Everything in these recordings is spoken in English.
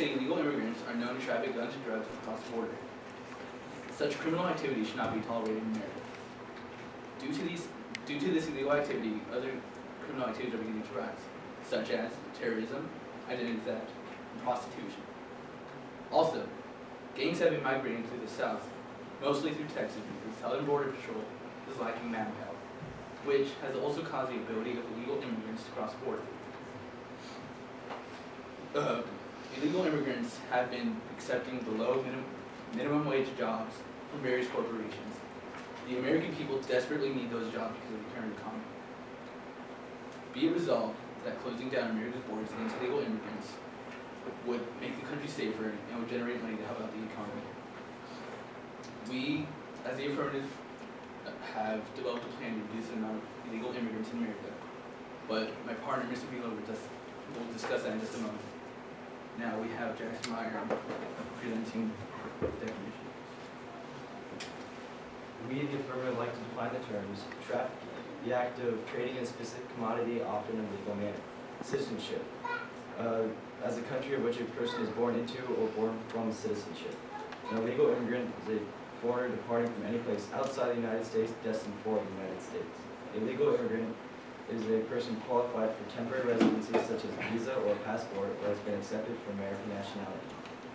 State, illegal immigrants are known to traffic guns and drugs across the border. Such criminal activity should not be tolerated in America. Due to this illegal activity, other criminal activities are beginning to rise, such as terrorism, identity theft, and prostitution. Also, gangs have been migrating through the South, mostly through Texas, because Southern Border Patrol is lacking manpower, which has also caused the ability of illegal immigrants to cross the border. Illegal immigrants have been accepting below minimum wage jobs from various corporations. The American people desperately need those jobs because of the current economy. Be it resolved that closing down America's borders against illegal immigrants would make the country safer and would generate money to help out the economy. We, as the Affirmative, have developed a plan to reduce the amount of illegal immigrants in America, but my partner, Mr. Mueller, will discuss that in just a moment. Now we have Jackson Meyer presenting the definition. We, the Affirmative, like to define the terms trafficking, the act of trading in a specific commodity, often in a legal manner. Citizenship, as a country of which a person is born into or born from citizenship. An illegal immigrant is a foreigner departing from any place outside the United States destined for the United States. A legal immigrant is a person qualified for temporary residency such as visa or passport or has been accepted for American nationality.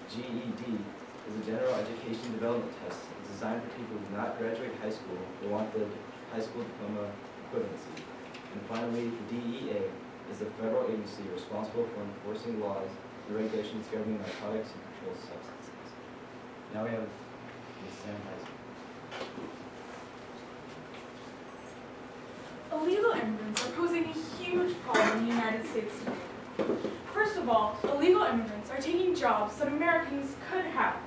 GED is a general education development test. It's designed for people who do not graduate high school but want the high school diploma equivalency. And finally, the DEA is a federal agency responsible for enforcing laws and regulations governing narcotics and controlled substances. Now we have Ms. Sam Heisman. Illegal immigrants are posing a huge problem in the United States today. First of all, illegal immigrants are taking jobs that Americans could have.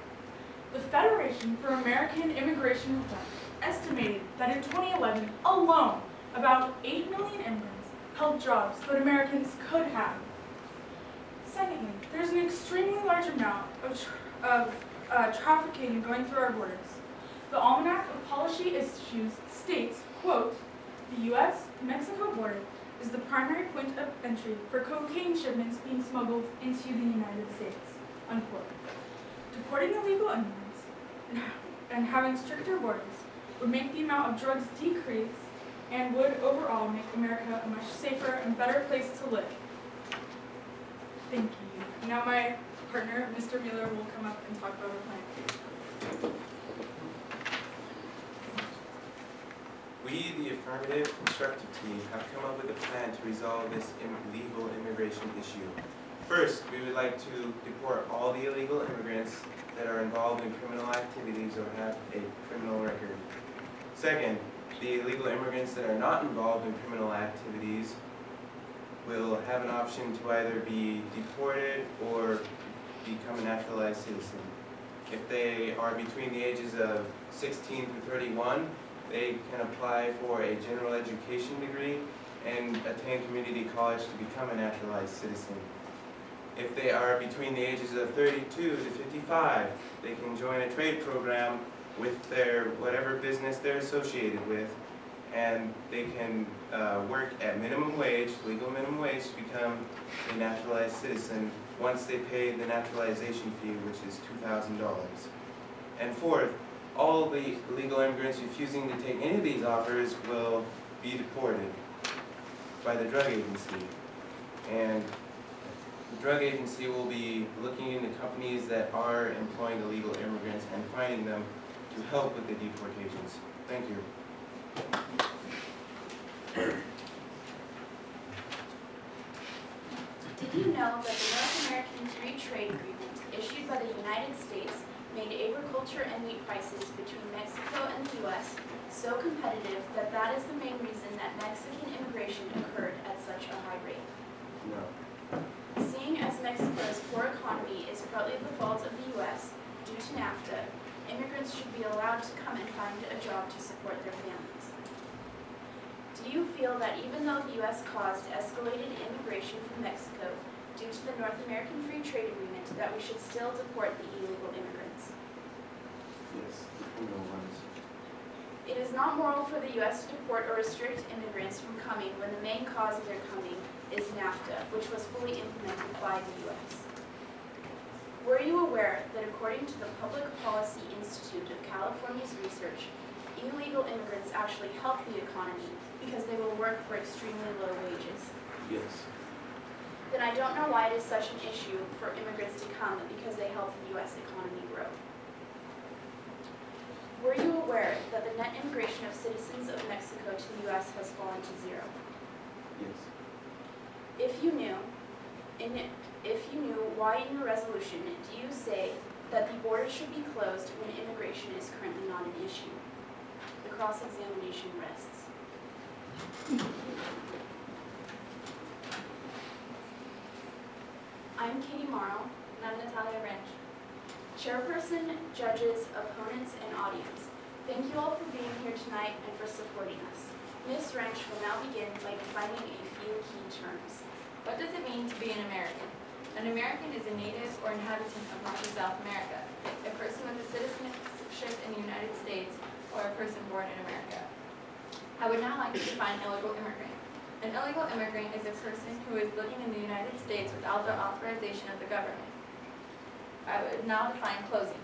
The Federation for American Immigration Reform estimated that in 2011 alone, about 8 million immigrants held jobs that Americans could have. Secondly, there's an extremely large amount of trafficking going through our borders. The Almanac of Policy Issues states, quote, "The U.S.-Mexico border is the primary point of entry for cocaine shipments being smuggled into the United States," unquote. Deporting illegal immigrants and having stricter borders would make the amount of drugs decrease and would overall make America a much safer and better place to live. Thank you. Now my partner, Mr. Mueller, will come up and talk about our plan. We, the Affirmative constructive team, have come up with a plan to resolve this illegal immigration issue. First, we would like to deport all the illegal immigrants that are involved in criminal activities or have a criminal record. Second, the illegal immigrants that are not involved in criminal activities will have an option to either be deported or become a naturalized citizen. If they are between the ages of 16 to 31, they can apply for a general education degree and attend community college to become a naturalized citizen. If they are between the ages of 32 to 55, they can join a trade program with their whatever business they're associated with, and they can work at minimum wage, legal minimum wage, to become a naturalized citizen once they pay the naturalization fee, which is $2,000. And fourth, all the illegal immigrants refusing to take any of these offers will be deported by the drug agency. And the drug agency will be looking into companies that are employing illegal immigrants and finding them to help with the deportations. Thank you. Did you know that the North American Free Trade Agreement issued by the United States made agriculture and meat prices between Mexico and the U.S. so competitive that that is the main reason that Mexican immigration occurred at such a high rate? No. Seeing as Mexico's poor economy is partly the fault of the U.S. due to NAFTA, immigrants should be allowed to come and find a job to support their families. Do you feel that even though the U.S. caused escalated immigration from Mexico due to the North American Free Trade Agreement, that we should still deport the illegal immigrants? Yes, illegal ones. It is not moral for the U.S. to deport or restrict immigrants from coming when the main cause of their coming is NAFTA, which was fully implemented by the U.S. Were you aware that according to the Public Policy Institute of California's research, illegal immigrants actually help the economy because they will work for extremely low wages? Yes. Then I don't know why it is such an issue for immigrants to come because they help the U.S. economy grow. Were you aware that the net immigration of citizens of Mexico to the U.S. has fallen to zero? Yes. If you knew why in your resolution do you say that the border should be closed when immigration is currently not an issue? The cross-examination rests. I'm Katie Morrow. And I'm Natalia Wrench. Chairperson, judges, opponents, and audience, thank you all for being here tonight and for supporting us. Ms. Wrench will now begin by defining a few key terms. What does it mean to be an American? An American is a native or inhabitant of North or South America, a person with a citizenship in the United States, or a person born in America. I would now like to define illegal immigrant. An illegal immigrant is a person who is living in the United States without the authorization of the government. I would now define closing.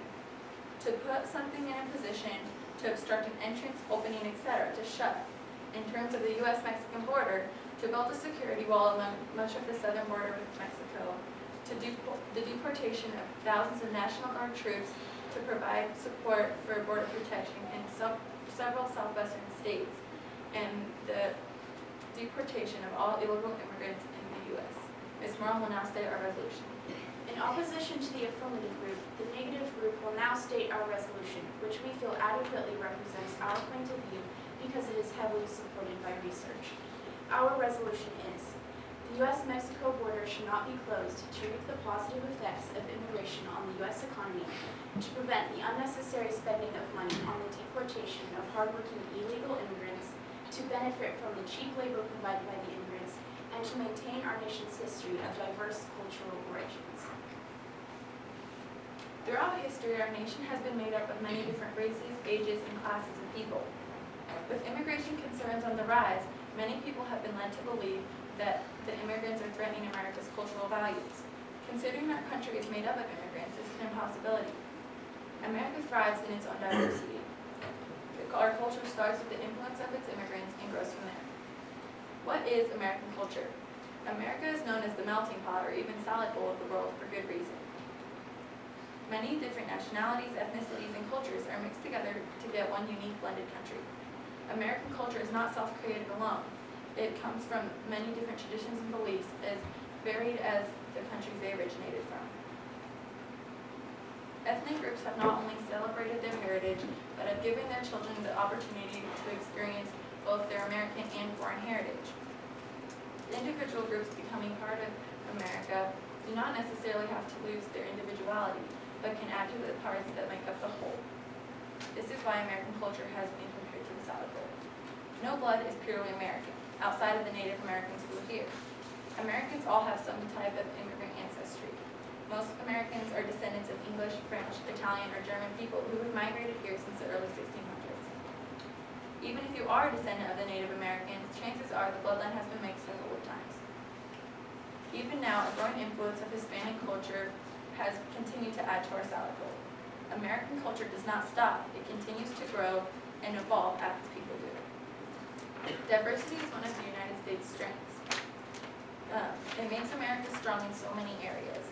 To put something in a position, to obstruct an entrance, opening, etc., to shut. In terms of the U.S.-Mexican border, to build a security wall along much of the southern border with Mexico, to the deportation of thousands of National Guard troops to provide support for border protection in several southwestern states, and the deportation of all illegal immigrants in the U.S. Ms. Morrow will now state our resolution. In opposition to the affirmative group, the negative group will now state our resolution, which we feel adequately represents our point of view because it is heavily supported by research. Our resolution is, the U.S.-Mexico border should not be closed to reap the positive effects of immigration on the U.S. economy, to prevent the unnecessary spending of money on the deportation of hardworking illegal immigrants, to benefit from the cheap labor provided by the immigrants, and to maintain our nation's history of diverse cultural origins. Throughout history, our nation has been made up of many different races, ages, and classes of people. With immigration concerns on the rise, many people have been led to believe that the immigrants are threatening America's cultural values. Considering our country is made up of immigrants, this is an impossibility. America thrives in its own diversity. Our culture starts with the influence of its immigrants and grows from there. What is American culture? America is known as the melting pot or even salad bowl of the world for good reason. Many different nationalities, ethnicities, and cultures are mixed together to get one unique blended country. American culture is not self-created alone. It comes from many different traditions and beliefs as varied as the countries they originated from. Ethnic groups have not only celebrated their heritage, but have given their children the opportunity to experience both their American and foreign heritage. Individual groups becoming part of America do not necessarily have to lose their individuality, but can add to the parts that make up the whole. This is why American culture has been compared to the salad bowl. No blood is purely American, outside of the Native Americans who are here. Americans all have some type of immigrant ancestry. Most Americans are descendants of English, French, Italian, or German people who have migrated here since the early 1600s. Even if you are a descendant of the Native Americans, chances are the bloodline has been mixed in old times. Even now, a growing influence of Hispanic culture has continued to add to our salad bowl. American culture does not stop. It continues to grow and evolve as its people do. Diversity is one of the United States' strengths. It makes America strong in so many areas.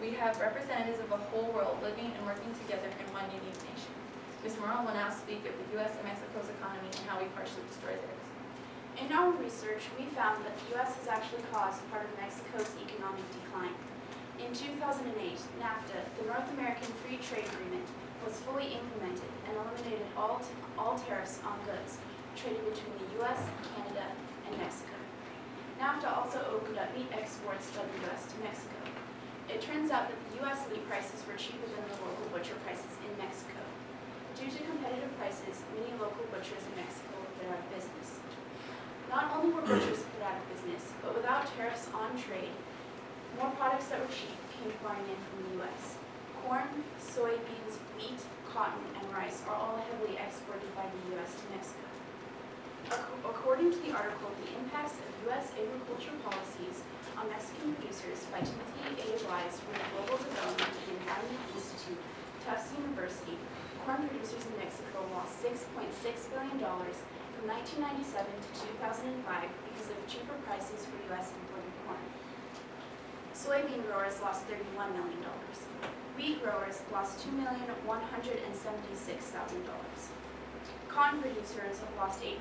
We have representatives of the whole world living and working together in one unique nation. Ms. Morrow will now speak of the U.S. and Mexico's economy and how we partially destroy theirs. In our research, we found that the U.S. has actually caused part of Mexico's economic decline. In 2008, NAFTA, the North American Free Trade Agreement, was fully implemented and eliminated all tariffs on goods traded between the U.S., Canada, and Mexico. NAFTA also opened up meat exports from the U.S. to Mexico. It turns out that the U.S. meat prices were cheaper than the local butcher prices in Mexico. Due to competitive prices, many local butchers in Mexico were put out of business. Not only were butchers put out of business, but without tariffs on trade, more products that were cheap came pouring in from the U.S. Corn, soybeans, wheat, cotton, and rice are all heavily exported by the U.S. to Mexico. According to the article, The Impacts of U.S. Agriculture Policies on Mexican Producers by Timothy A. Wise from the Global Development and 1997 to 2005 because of cheaper prices for U.S. imported corn. Soybean growers lost $31 million. Wheat growers lost $2,176,000. Cotton producers have lost $805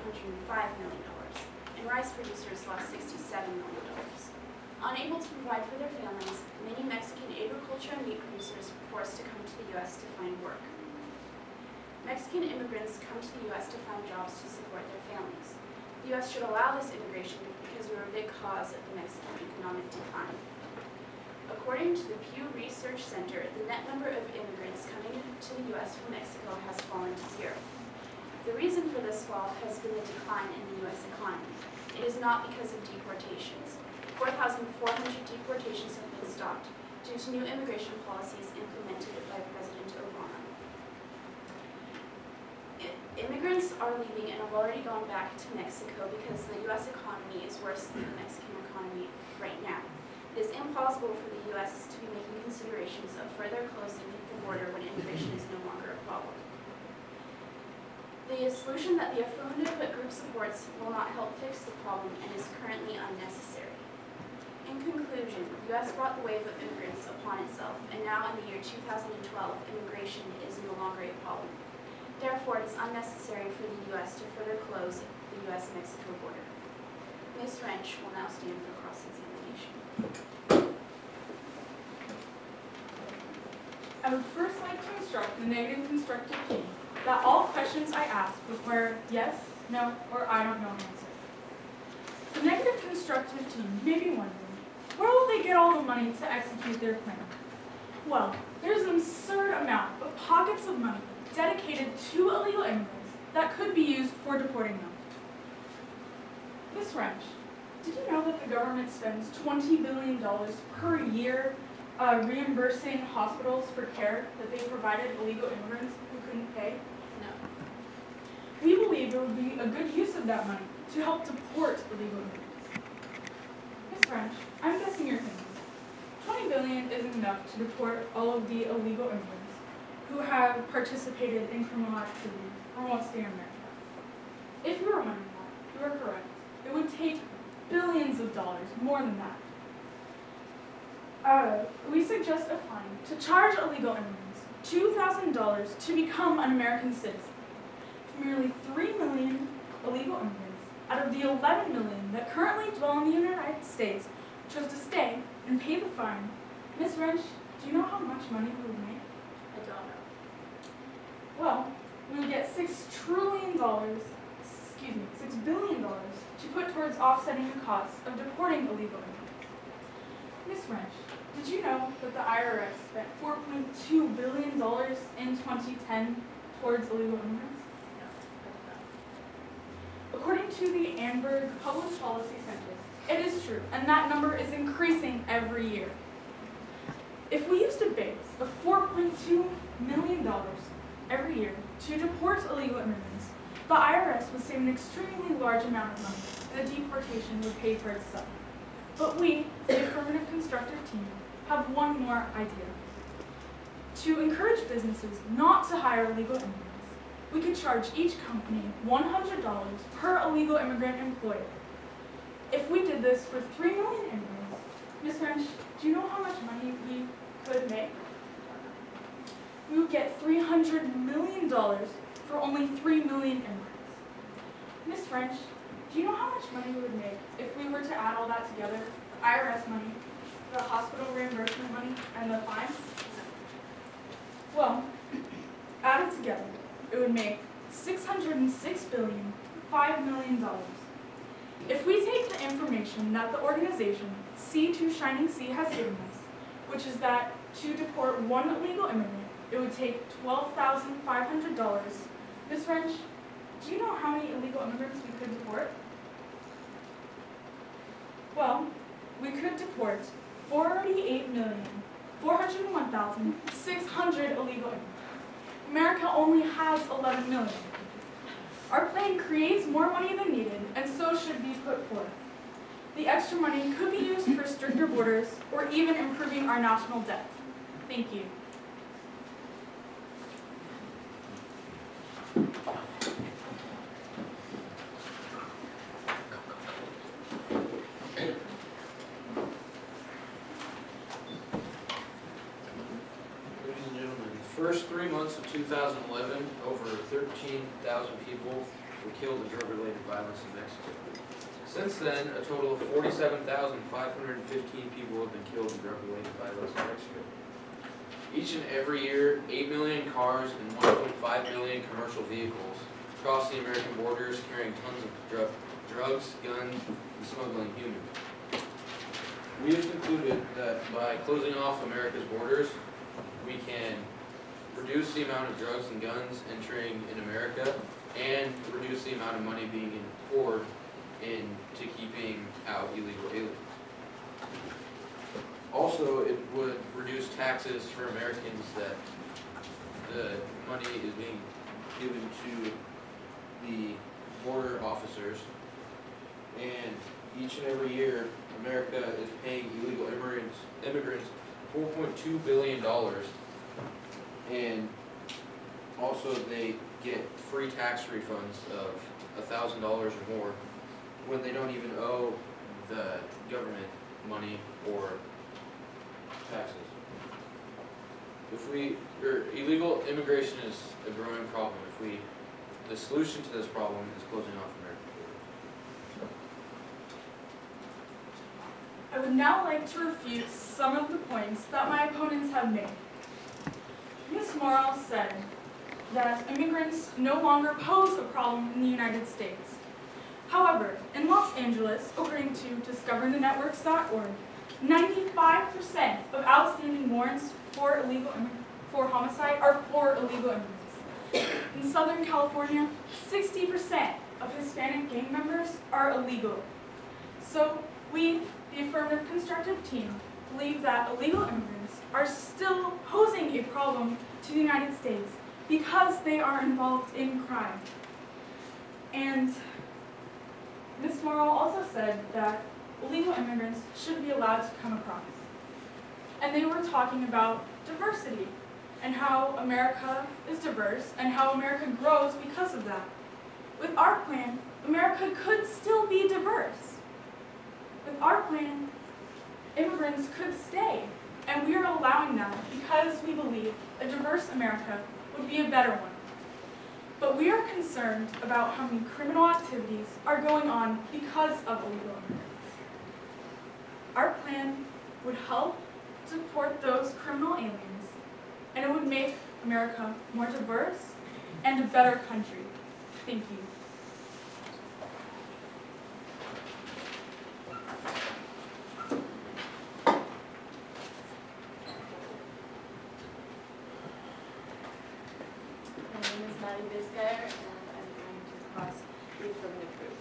million, and rice producers lost $67 million. Unable to provide for their families, many Mexican agriculture and meat producers were forced to come to the U.S. to find work. Mexican immigrants come to the U.S. to find jobs to support their families. The U.S. should allow this immigration because we are a big cause of the Mexican economic decline. According to the Pew Research Center, the net number of immigrants coming to the U.S. from Mexico has fallen to 0. The reason for this fall has been the decline in the U.S. economy. It is not because of deportations. 4,400 deportations have been stopped due to new immigration policies implemented by President Obama. Immigrants are leaving and have already gone back to Mexico because the U.S. economy is worse than the Mexican economy right now. It is implausible for the U.S. to be making considerations of further closing the border when immigration is no longer a problem. The solution that the affirmative group supports will not help fix the problem and is currently unnecessary. In conclusion, the U.S. brought the wave of immigrants upon itself, and now in the year 2012, immigration is no longer a problem. Therefore, it is unnecessary for the U.S. to further close the U.S.-Mexico border. Ms. Wrench will now stand for cross-examination. I would first like to instruct the negative constructive team that all questions I ask require yes, no, or I don't know answer. The negative constructive team may be wondering, where will they get all the money to execute their plan? Well, there's an absurd amount of pockets of money dedicated to illegal immigrants that could be used for deporting them. Ms. Wrench, did you know that the government spends $20 billion per year reimbursing hospitals for care that they provided illegal immigrants who couldn't pay? No. We believe it would be a good use of that money to help deport illegal immigrants. Ms. Wrench, I'm guessing you're thinking, $20 billion isn't enough to deport all of the illegal immigrants who have participated in criminal activity or won't stay in America. If you were wondering that, you are correct. It would take billions of dollars, more than that. We suggest a fine to charge illegal immigrants $2,000 to become an American citizen. If merely 3 million illegal immigrants out of the 11 million that currently dwell in the United States chose to stay and pay the fine, Ms. Wrench, do you know how much money we would make? I don't know. Well, we would get $6 billion to put towards offsetting the costs of deporting illegal immigrants. Ms. Wrench, did you know that the IRS spent $4.2 billion in 2010 towards illegal immigrants? No, I don't know. According to the Annenberg Public Policy Center, it is true, and that number is increasing every year. If we used a base of $4.2 million every year to deport illegal immigrants, the IRS would save an extremely large amount of money, and the deportation would pay for itself. But we, the affirmative constructive team, have one more idea. To encourage businesses not to hire illegal immigrants, we could charge each company $100 per illegal immigrant employer. If we did this for 3 million immigrants, Ms. Wrench, do you know how much money we could make? We would get $300 million for only 3 million immigrants. Ms. Wrench, do you know how much money we would make if we were to add all that together? The IRS money, the hospital reimbursement money, and the fines? Well, added together, it would make $606 billion, $5 million. If we take the information that the organization C2 Shining Sea has given us, which is that to deport one illegal immigrant, it would take $12,500. Ms. Wrench, do you know how many illegal immigrants we could deport? Well, we could deport 48,401,600 illegal immigrants. America only has 11 million. Our plan creates more money than needed, and so should be put forth. The extra money could be used for stricter borders or even improving our national debt. Thank you. first 3 months of 2011, over 13,000 people were killed in drug-related violence in Mexico. Since then, a total of 47,515 people have been killed in drug-related violence in Mexico. Each and every year, 8 million cars and 1.5 million commercial vehicles cross the American borders carrying tons of drugs, guns, and smuggling humans. We have concluded that by closing off America's borders, we can reduce the amount of drugs and guns entering in America and reduce the amount of money being poured into keeping out illegal aliens. Also, it would reduce taxes for Americans that the money is being given to the border officers, and each and every year America is paying illegal immigrants $4.2 billion, and also they get free tax refunds of $1,000 or more when they don't even owe the government money or taxes. Illegal immigration is a growing problem. The solution to this problem is closing off American borders. I would now like to refute some of the points that my opponents have made. Ms. Morrell said that immigrants no longer pose a problem in the United States. However, in Los Angeles, according to discoverthenetworks.org, 95% of outstanding warrants for homicide are for illegal immigrants. In Southern California, 60% of Hispanic gang members are illegal. So we, the Affirmative Constructive team, believe that illegal immigrants are still posing a problem to the United States because they are involved in crime. And Ms. Morrell also said that illegal immigrants should be allowed to come across. And they were talking about diversity and how America is diverse and how America grows because of that. With our plan, America could still be diverse. With our plan, immigrants could stay, and we are allowing that because we believe a diverse America would be a better one. But we are concerned about how many criminal activities are going on because of illegal immigrants. Our plan would help support those criminal aliens, and it would make America more diverse and a better country. Thank you. My name is Maddie Biscayr, and I'm going to cross the affirmative group.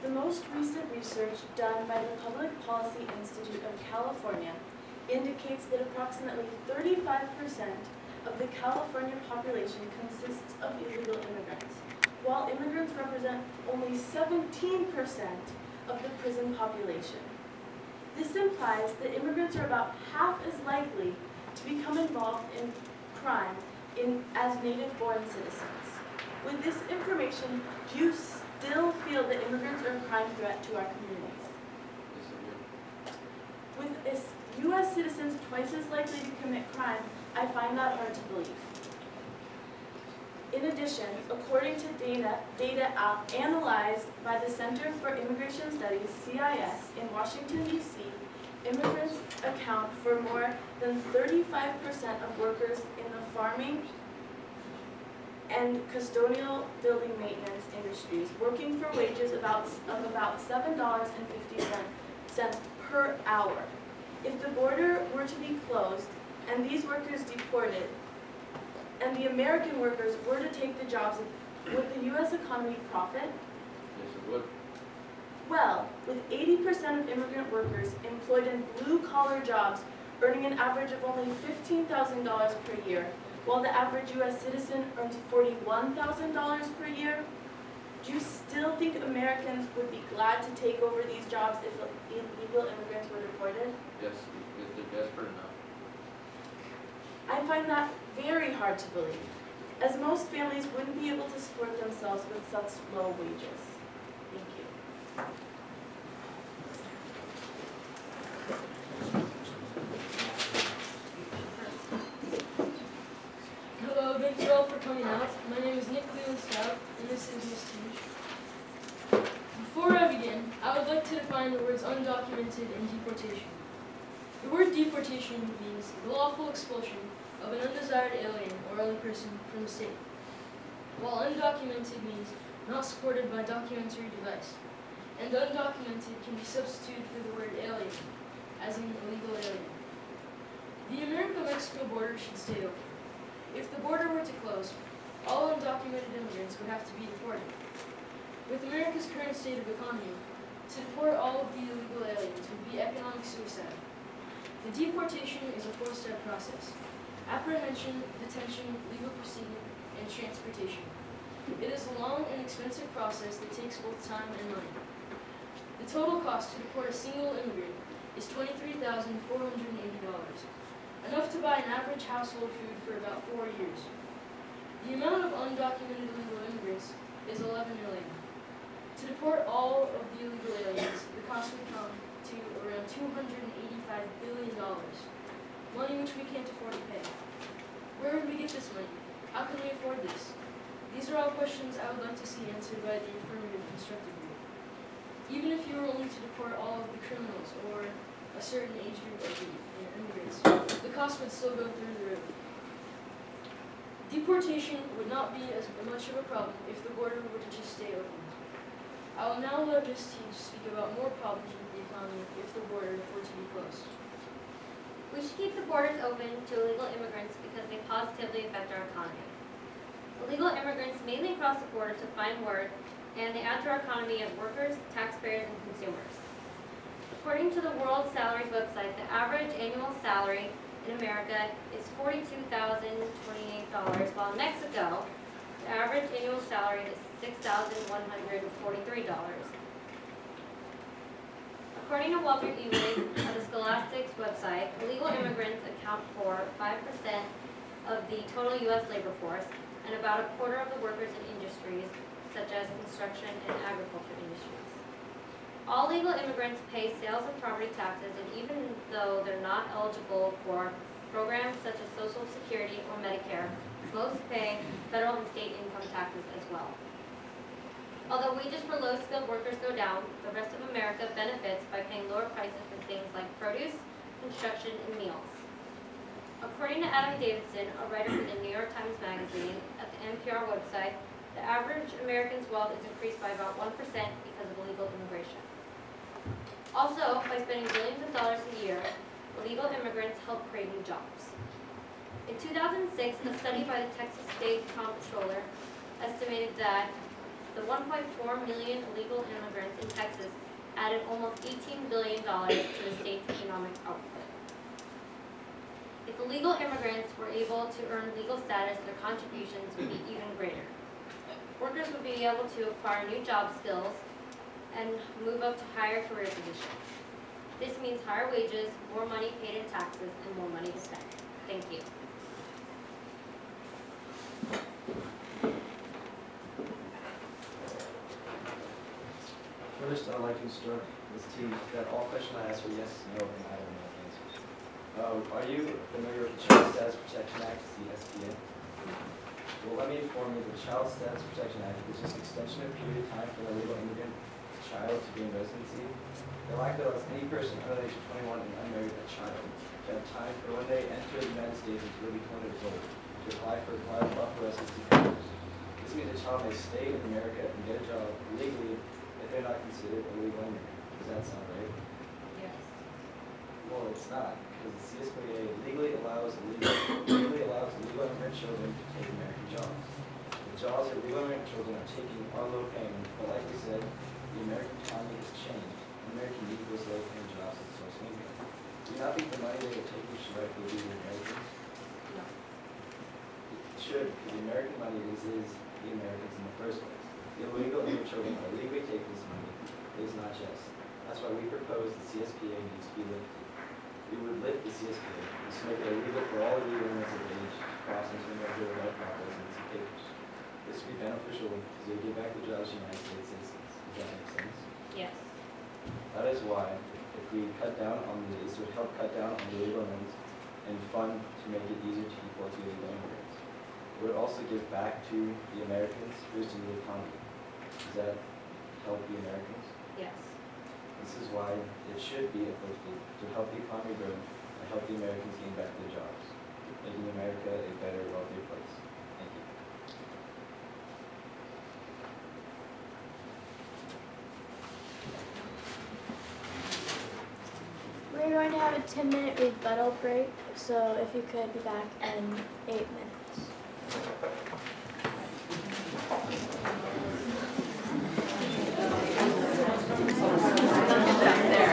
The most recent research done by the Public Policy Institute of California indicates that approximately 35% of the California population consists of illegal immigrants, while immigrants represent only 17% of the prison population. This implies that immigrants are about half as likely to become involved in crime as native-born citizens. With this information, do you still feel that immigrants are a crime threat to our communities? With U.S. citizens twice as likely to commit crime, I find that hard to believe. In addition, according to data analyzed by the Center for Immigration Studies, CIS, in Washington, D.C., immigrants account for more than 35% of workers in the farming and custodial building maintenance industries, working for wages of about $7.50 per hour. If the border were to be closed and these workers deported, and the American workers were to take the jobs, would the U.S. economy profit? Yes, it would. Well, with 80% of immigrant workers employed in blue-collar jobs earning an average of only $15,000 per year, while the average U.S. citizen earns $41,000 per year, do you still think Americans would be glad to take over these jobs if illegal immigrants were deported? Yes, if they're desperate enough. I find that very hard to believe, as most families wouldn't be able to support themselves with such low wages. Thank you. This is Ms. Teach. Before I begin, I would like to define the words undocumented and deportation. The word deportation means the lawful expulsion of an undesired alien or other person from the state, while undocumented means not supported by documentary device, and undocumented can be substituted for the word alien, as in illegal alien. The America-Mexico border should stay open. If the border were to close, all undocumented immigrants would have to be deported. With America's current state of economy, to deport all of the illegal aliens would be economic suicide. The deportation is a four-step process: apprehension, detention, legal proceeding, and transportation. It is a long and expensive process that takes both time and money. The total cost to deport a single immigrant is $23,480, enough to buy an average household food for about 4 years. The amount of undocumented illegal immigrants is 11 million. To deport all of the illegal aliens, the cost would come to around $285 billion, money which we can't afford to pay. Where would we get this money? How can we afford this? These are all questions I would like to see answered by the affirmative constructive group. Even if you were only to deport all of the criminals or a certain age group of the immigrants, the cost would still go through the roof. Deportation would not be as much of a problem if the border were to just stay open. I will now let Ms. Teach speak about more problems with the economy if the border were to be closed. We should keep the borders open to illegal immigrants because they positively affect our economy. Illegal immigrants mainly cross the border to find work, and they add to our economy as workers, taxpayers, and consumers. According to the World Salaries website, the average annual salary in America is $42,028, while in Mexico, the average annual salary is $6,143. According to Walter Ewing of the Scholastics website, illegal immigrants account for 5% of the total U.S. labor force and about a quarter of the workers in industries such as construction and agriculture industries. All legal immigrants pay sales and property taxes, and even though they're not eligible for programs such as Social Security or Medicare, most pay federal and state income taxes as well. Although wages for low-skilled workers go down, the rest of America benefits by paying lower prices for things like produce, construction, and meals. According to Adam Davidson, a writer for the New York Times Magazine, at the NPR website, the average American's wealth is increased by about 1% because of illegal immigration. Also, by spending billions of dollars a year, illegal immigrants help create new jobs. In 2006, a study by the Texas State Comptroller estimated that the 1.4 million illegal immigrants in Texas added almost $18 billion to the state's economic output. If illegal immigrants were able to earn legal status, their contributions would be even greater. Workers would be able to acquire new job skills and move up to higher career positions. This means higher wages, more money paid in taxes, and more money to spend. Thank you. First, I'd like to instruct this team that all questions I ask are yes, no, and I don't know answers. Are you familiar with the Child Status Protection Act, the SPA? Well, let me inform you, the Child Status Protection Act is just an extension of period of time for an illegal immigrant child to gain residency. The lack that allows any person under the age of 21 and unmarried a child to have time for when they enter the United States until they become 20 years old to apply for lawful residency papers. This means a child may stay in America and get a job legally if they're not considered a legal immigrant. Does that sound right? Yes. Well, it's not, because the CSPA legally allows illegal immigrant children to take American jobs. The jobs that illegal immigrant children are taking are low paying, but like we said, the American economy has changed. American need those low paying jobs as a source of income. Do you not think the money they are taking should rightfully be the Americans? No. It should, because the American money is the Americans in the first place. The illegal immigrant children are legally taking this money. It is not just. That's why we propose the CSPA needs to be lifted. We would lift the CSPA and to make it illegal for all illegal immigrants of age to cross into America without proper residency papers. This would be beneficial because it would give back the jobs to United States citizens. Does that make sense? Yes. That is why, if we cut down on this would help cut down on the illegal immigrants and fund to make it easier to deport illegal immigrants. would also give back to the Americans, boosting the economy. Does that help the Americans? Yes. This is why it should be applicable to help the economy grow and help the Americans gain back their jobs, making America a better, wealthier place. Thank you. We're going to have a 10-minute rebuttal break, so if you could be back in 8 minutes.